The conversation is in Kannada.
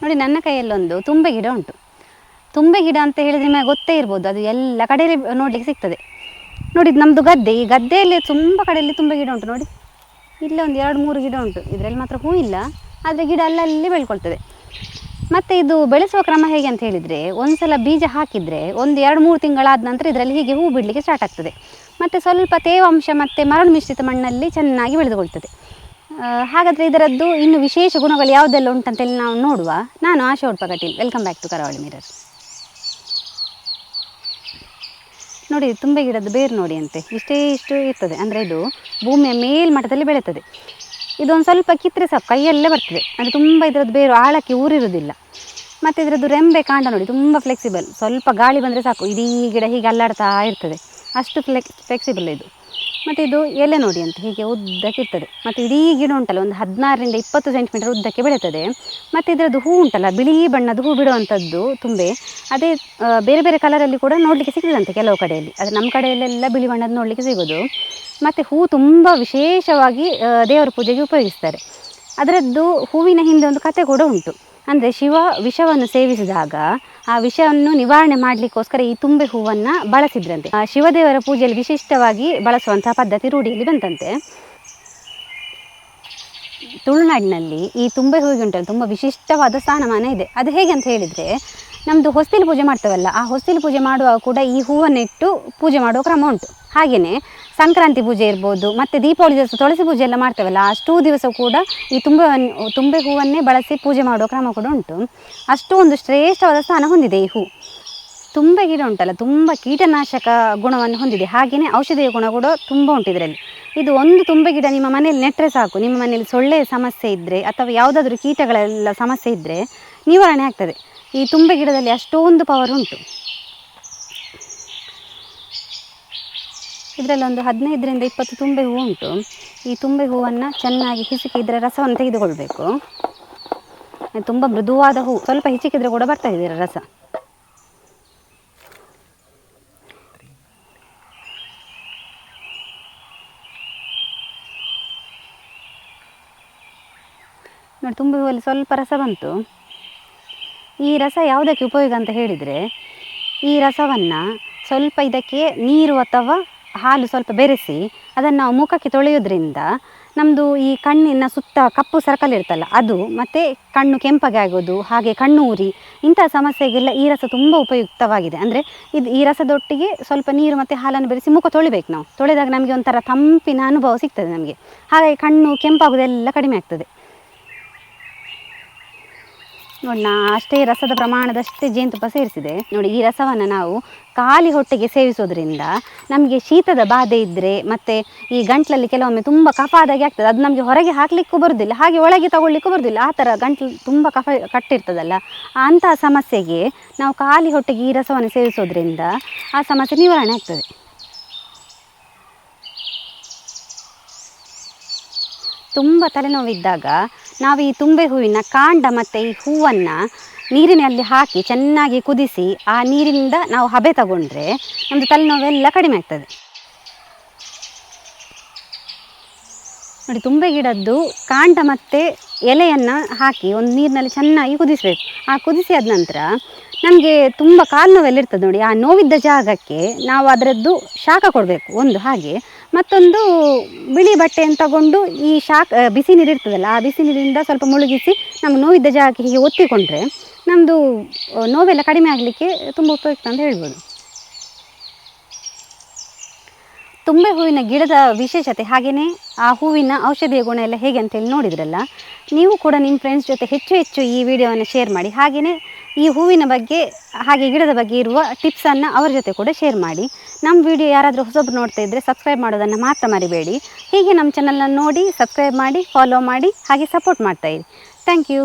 ನೋಡಿ ನನ್ನ ಕೈಯಲ್ಲೊಂದು ತುಂಬೆ ಗಿಡ ಉಂಟು. ತುಂಬೆ ಗಿಡ ಅಂತ ಹೇಳಿದರೆ ನಿಮಗೆ ಗೊತ್ತೇ ಇರ್ಬೋದು, ಅದು ಎಲ್ಲ ಕಡೆಯಲ್ಲಿ ನೋಡಲಿಕ್ಕೆ ಸಿಗ್ತದೆ. ನೋಡಿ ಇದು ನಮ್ಮದು ಗದ್ದೆ, ಈ ಗದ್ದೆಯಲ್ಲಿ ತುಂಬ ಕಡೆಯಲ್ಲಿ ತುಂಬೆ ಗಿಡ ಉಂಟು. ನೋಡಿ ಇಲ್ಲೇ ಒಂದು 2-3 ಗಿಡ ಉಂಟು. ಇದರಲ್ಲಿ ಮಾತ್ರ ಹೂ ಇಲ್ಲ, ಆದರೆ ಗಿಡ ಅಲ್ಲಲ್ಲಿ ಬೆಳ್ಕೊಳ್ತದೆ. ಮತ್ತು ಇದು ಬೆಳೆಸುವ ಕ್ರಮ ಹೇಗೆ ಅಂತ ಹೇಳಿದರೆ, ಒಂದು ಸಲ ಬೀಜ ಹಾಕಿದರೆ ಒಂದು 2-3 ತಿಂಗಳಾದ ನಂತರ ಇದರಲ್ಲಿ ಹೀಗೆ ಹೂ ಬಿಡಲಿಕ್ಕೆ ಸ್ಟಾರ್ಟ್ ಆಗ್ತದೆ. ಮತ್ತು ಸ್ವಲ್ಪ ತೇವಾಂಶ ಮತ್ತು ಮರಳು ಮಿಶ್ರಿತ ಮಣ್ಣಲ್ಲಿ ಚೆನ್ನಾಗಿ ಬೆಳೆದುಕೊಳ್ತದೆ. ಹಾಗಾದರೆ ಇದರದ್ದು ಇನ್ನು ವಿಶೇಷ ಗುಣಗಳು ಯಾವುದೆಲ್ಲ ಉಂಟಂತೇಳಿ ನಾವು ನೋಡುವ. ನಾನು Asha Udupa Kateel, welcome back to Karavali Mirror. ನೋಡಿ ತುಂಬೆ ಗಿಡದ ಬೇರು ನೋಡಿ ಅಂತೆ ಇಷ್ಟು ಇರ್ತದೆ. ಅಂದರೆ ಇದು ಭೂಮಿಯ ಮೇಲ್ಮಟ್ಟದಲ್ಲಿ ಬೆಳೀತದೆ. ಇದೊಂದು ಸ್ವಲ್ಪ ಕಿತ್ತರೆ ಸಾಕು ಕೈಯಲ್ಲೇ ಬರ್ತದೆ. ಅಂದರೆ ತುಂಬ ಇದರದ್ದು ಬೇರು ಆಳಕ್ಕೆ ಊರಿರುವುದಿಲ್ಲ. ಮತ್ತು ಇದರದ್ದು ರೆಂಬೆ ಕಾಂಡ ನೋಡಿ ತುಂಬ ಫ್ಲೆಕ್ಸಿಬಲ್. ಸ್ವಲ್ಪ ಗಾಳಿ ಬಂದರೆ ಸಾಕು ಇಡೀ ಗಿಡ ಹೀಗೆ ಅಲ್ಲಾಡ್ತಾ ಇರ್ತದೆ, ಅಷ್ಟು ಫ್ಲೆಕ್ಸಿಬಲ್ ಇದು. ಮತ್ತು ಇದು ಎಲೆ ನೋಡಿ ಅಂತ ಹೀಗೆ ಉದ್ದಕ್ಕೆ ಇರ್ತದೆ. ಮತ್ತು ಇಡೀ ಗಿಡ ಉಂಟಲ್ಲ ಒಂದು 16-20 ಸೆಂಟಿಮೀಟರ್ ಉದ್ದಕ್ಕೆ ಬೆಳೀತದೆ. ಮತ್ತು ಇದರದ್ದು ಹೂ ಉಂಟಲ್ಲ ಬಿಳಿ ಬಣ್ಣದ ಹೂ ಬಿಡುವಂಥದ್ದು ತುಂಬೆ, ಅದೇ ಬೇರೆ ಬೇರೆ ಕಲರಲ್ಲಿ ಕೂಡ ನೋಡಲಿಕ್ಕೆ ಸಿಗ್ತದಂತೆ ಕೆಲವು ಕಡೆಯಲ್ಲಿ. ಅದು ನಮ್ಮ ಕಡೆಯಲ್ಲೆಲ್ಲ ಬಿಳಿ ಬಣ್ಣದ ನೋಡಲಿಕ್ಕೆ ಸಿಗೋದು. ಮತ್ತು ಹೂ ತುಂಬ ವಿಶೇಷವಾಗಿ ದೇವರ ಪೂಜೆಗೆ ಉಪಯೋಗಿಸ್ತಾರೆ. ಅದರದ್ದು ಹೂವಿನ ಹಿಂದೆ ಒಂದು ಕತೆ ಕೂಡ ಉಂಟು. ಅಂದರೆ ಶಿವ ವಿಷವನ್ನು ಸೇವಿಸಿದಾಗ ಆ ವಿಷವನ್ನು ನಿವಾರಣೆ ಮಾಡಲಿಕ್ಕೋಸ್ಕರ ಈ ತುಂಬೆ ಹೂವನ್ನು ಬಳಸಿದ್ರಂತೆ. ಶಿವದೇವರ ಪೂಜೆಯಲ್ಲಿ ವಿಶಿಷ್ಟವಾಗಿ ಬಳಸುವಂತಹ ಪದ್ಧತಿ ರೂಢಿಯಲ್ಲಿ ಬಂತಂತೆ. ತುಳುನಾಡಿನಲ್ಲಿ ಈ ತುಂಬೆ ಹೂವಿಗೆ ಉಂಟಲ್ಲ ತುಂಬ ವಿಶಿಷ್ಟವಾದ ಸ್ಥಾನಮಾನ ಇದೆ. ಅದು ಹೇಗೆ ಅಂತ ಹೇಳಿದರೆ, ನಮ್ಮದು ಹೊಸ್ತಿಲು ಪೂಜೆ ಮಾಡ್ತೇವಲ್ಲ, ಆ ಹೊಸ್ತಿಲು ಪೂಜೆ ಮಾಡುವಾಗ ಕೂಡ ಈ ಹೂವನ್ನಿಟ್ಟು ಪೂಜೆ ಮಾಡುವ ಕ್ರಮ ಉಂಟು. ಹಾಗೆಯೇ ಸಂಕ್ರಾಂತಿ ಪೂಜೆ ಇರ್ಬೋದು, ಮತ್ತು ದೀಪಾವಳಿ ದಿವಸ ತುಳಸಿ ಪೂಜೆ ಎಲ್ಲ ಮಾಡ್ತೇವಲ್ಲ, ಅಷ್ಟೂ ದಿವಸ ಕೂಡ ಈ ತುಂಬೆ ಹೂವನ್ನೇ ಬಳಸಿ ಪೂಜೆ ಮಾಡುವ ಕ್ರಮ ಕೂಡ ಉಂಟು. ಅಷ್ಟು ಒಂದು ಶ್ರೇಷ್ಠವಾದ ಸ್ಥಾನ ಹೊಂದಿದೆ ಈ ಹೂ. ತುಂಬೆ ಗಿಡ ಉಂಟಲ್ಲ ತುಂಬ ಕೀಟನಾಶಕ ಗುಣವನ್ನು ಹೊಂದಿದೆ. ಹಾಗೆಯೇ ಔಷಧೀಯ ಗುಣ ಕೂಡ ತುಂಬ ಉಂಟು ಇದರಲ್ಲಿ. ಇದು ಒಂದು ತುಂಬೆ ಗಿಡ ನಿಮ್ಮ ಮನೆಯಲ್ಲಿ ನೆಟ್ಟರೆ ಸಾಕು, ನಿಮ್ಮ ಮನೆಯಲ್ಲಿ ಸೊಳ್ಳೆ ಸಮಸ್ಯೆ ಇದ್ದರೆ ಅಥವಾ ಯಾವುದಾದ್ರೂ ಕೀಟಗಳೆಲ್ಲ ಸಮಸ್ಯೆ ಇದ್ದರೆ ನಿವಾರಣೆ ಆಗ್ತದೆ. ಈ ತುಂಬೆ ಗಿಡದಲ್ಲಿ ಅಷ್ಟೊಂದು ಪವರ್ ಉಂಟು. ಇದರಲ್ಲಿ ಒಂದು 15-20 ತುಂಬೆ ಹೂವು ಉಂಟು. ಈ ತುಂಬೆ ಹೂವನ್ನು ಚೆನ್ನಾಗಿ ಹಿಸುಕಿ ಇದರ ರಸವನ್ನು ತೆಗೆದುಕೊಳ್ಬೇಕು. ತುಂಬ ಮೃದುವಾದ ಹೂ, ಸ್ವಲ್ಪ ಹಿಚಕಿದ್ರೆ ಕೂಡ ಬರ್ತಾ ಇದೆ ಇದರ ರಸ. ನೋಡಿ ತುಂಬೆ ಹೂವಲ್ಲಿ ಸ್ವಲ್ಪ ರಸ ಬಂತು. ಈ ರಸ ಯಾವುದಕ್ಕೆ ಉಪಯೋಗ ಅಂತ ಹೇಳಿದರೆ, ಈ ರಸವನ್ನು ಸ್ವಲ್ಪ ಇದಕ್ಕೆ ನೀರು ಅಥವಾ ಹಾಲು ಸ್ವಲ್ಪ ಬೆರೆಸಿ ಅದನ್ನು ನಾವು ಮುಖಕ್ಕೆ ತೊಳೆಯೋದ್ರಿಂದ ನಮ್ಮದು ಈ ಕಣ್ಣಿನ ಸುತ್ತ ಕಪ್ಪು ಸರ್ಕಲ್ ಇರ್ತಲ್ಲ ಅದು, ಮತ್ತು ಕಣ್ಣು ಕೆಂಪಗೆ ಆಗೋದು, ಹಾಗೆ ಕಣ್ಣು ಉರಿ, ಇಂಥ ಸಮಸ್ಯೆಗೆಲ್ಲ ಈ ರಸ ತುಂಬ ಉಪಯುಕ್ತವಾಗಿದೆ. ಅಂದರೆ ಈ ರಸದೊಟ್ಟಿಗೆ ಸ್ವಲ್ಪ ನೀರು ಮತ್ತು ಹಾಲನ್ನು ಬೆರೆಸಿ ಮುಖ ತೊಳಿಬೇಕು. ನಾವು ತೊಳೆದಾಗ ನಮಗೆ ಒಂಥರ ತಂಪಿನ ಅನುಭವ ಸಿಗ್ತದೆ ನಮಗೆ. ಹಾಗಾಗಿ ಕಣ್ಣು ಕೆಂಪಾಗೋದೆಲ್ಲ ಕಡಿಮೆ ಆಗ್ತದೆ. ನೋಡಿ ನಾ ಅಷ್ಟೇ ರಸದ ಪ್ರಮಾಣದಷ್ಟೇ ಜೇನುತುಪ್ಪ ಸೇರಿಸಿದೆ. ನೋಡಿ ಈ ರಸವನ್ನು ನಾವು ಖಾಲಿ ಹೊಟ್ಟೆಗೆ ಸೇವಿಸೋದ್ರಿಂದ ನಮಗೆ ಶೀತದ ಬಾಧೆ ಇದ್ದರೆ, ಮತ್ತು ಈ ಗಂಟ್ಲಲ್ಲಿ ಕೆಲವೊಮ್ಮೆ ತುಂಬ ಕಫ ಆದಾಗೆ ಆಗ್ತದೆ, ಅದು ನಮಗೆ ಹೊರಗೆ ಹಾಕಲಿಕ್ಕೂ ಬರೋದಿಲ್ಲ, ಹಾಗೆ ಒಳಗೆ ತಗೊಳ್ಳಿಕ್ಕೂ ಬರೋದಿಲ್ಲ, ಆ ಥರ ಗಂಟ್ಲು ತುಂಬ ಕಫ ಕಟ್ಟಿರ್ತದಲ್ಲ, ಅಂತಹ ಸಮಸ್ಯೆಗೆ ನಾವು ಖಾಲಿ ಹೊಟ್ಟೆಗೆ ಈ ರಸವನ್ನು ಸೇವಿಸೋದ್ರಿಂದ ಆ ಸಮಸ್ಯೆ ನಿವಾರಣೆ ಆಗ್ತದೆ. ತುಂಬ ತಲೆನೋವಿದ್ದಾಗ ನಾವು ಈ ತುಂಬೆ ಹೂವಿನ ಕಾಂಡ ಮತ್ತು ಈ ಹೂವನ್ನು ನೀರಿನಲ್ಲಿ ಹಾಕಿ ಚೆನ್ನಾಗಿ ಕುದಿಸಿ ಆ ನೀರಿನಿಂದ ನಾವು ಹಬೆ ತಗೊಂಡ್ರೆ ನಮ್ಮದು ತಲೆನೋವೆಲ್ಲ ಕಡಿಮೆ ಆಗ್ತದೆ. ನೋಡಿ ತುಂಬೆ ಗಿಡದ್ದು ಕಾಂಡ ಮತ್ತು ಎಲೆಯನ್ನು ಹಾಕಿ ಒಂದು ನೀರಿನಲ್ಲಿ ಚೆನ್ನಾಗಿ ಕುದಿಸಬೇಕು. ಆ ಕುದಿಸಿ ಆದ ನಂತರ ನಮಗೆ ತುಂಬ ಕಾಲು ನೋವೆಲ್ಲ ಇರ್ತದೆ ನೋಡಿ, ಆ ನೋವಿದ್ದ ಜಾಗಕ್ಕೆ ನಾವು ಅದರದ್ದು ಶಾಖ ಕೊಡಬೇಕು ಒಂದು. ಹಾಗೆ ಮತ್ತೊಂದು ಬಿಳಿ ಬಟ್ಟೆಯನ್ನು ತಗೊಂಡು ಈ ಬಿಸಿ ನೀರು ಇರ್ತದಲ್ಲ, ಆ ಬಿಸಿ ನೀರಿಂದ ಸ್ವಲ್ಪ ಮುಳುಗಿಸಿ ನಮ್ಗೆ ನೋವಿದ್ದ ಜಾಗಕ್ಕೆ ಹೀಗೆ ಒತ್ತಿಕೊಂಡ್ರೆ ನಮ್ಮದು ನೋವೆಲ್ಲ ಕಡಿಮೆ ಆಗಲಿಕ್ಕೆ ತುಂಬ ಉಪಯುಕ್ತ ಅಂತ ಹೇಳ್ಬೋದು. ತುಂಬೆ ಹೂವಿನ ಗಿಡದ ವಿಶೇಷತೆ, ಹಾಗೆಯೇ ಆ ಹೂವಿನ ಔಷಧೀಯ ಗುಣ ಎಲ್ಲ ಹೇಗೆ ಅಂತೇಳಿ ನೋಡಿದ್ರಲ್ಲ. ನೀವು ಕೂಡ ನಿಮ್ಮ ಫ್ರೆಂಡ್ಸ್ ಜೊತೆ ಹೆಚ್ಚು ಈ ವಿಡಿಯೋವನ್ನು ಶೇರ್ ಮಾಡಿ. ಹಾಗೆಯೇ ಈ ಹೂವಿನ ಬಗ್ಗೆ ಹಾಗೆ ಗಿಡದ ಬಗ್ಗೆ ಇರುವ ಟಿಪ್ಸನ್ನು ಅವರ ಜೊತೆ ಕೂಡ ಶೇರ್ ಮಾಡಿ. ನಮ್ಮ ವಿಡಿಯೋ ಯಾರಾದರೂ ಹೊಸಬ್ರು ನೋಡ್ತಾ ಇದ್ದರೆ ಸಬ್ಸ್ಕ್ರೈಬ್ ಮಾಡೋದನ್ನು ಮಾತ್ರ ಮರಿಬೇಡಿ. ಹೀಗೆ ನಮ್ಮ ಚಾನಲನ್ನು ನೋಡಿ ಸಬ್ಸ್ಕ್ರೈಬ್ ಮಾಡಿ, ಫಾಲೋ ಮಾಡಿ, ಹಾಗೆ ಸಪೋರ್ಟ್ ಮಾಡ್ತಾಯಿರಿ. Thank you.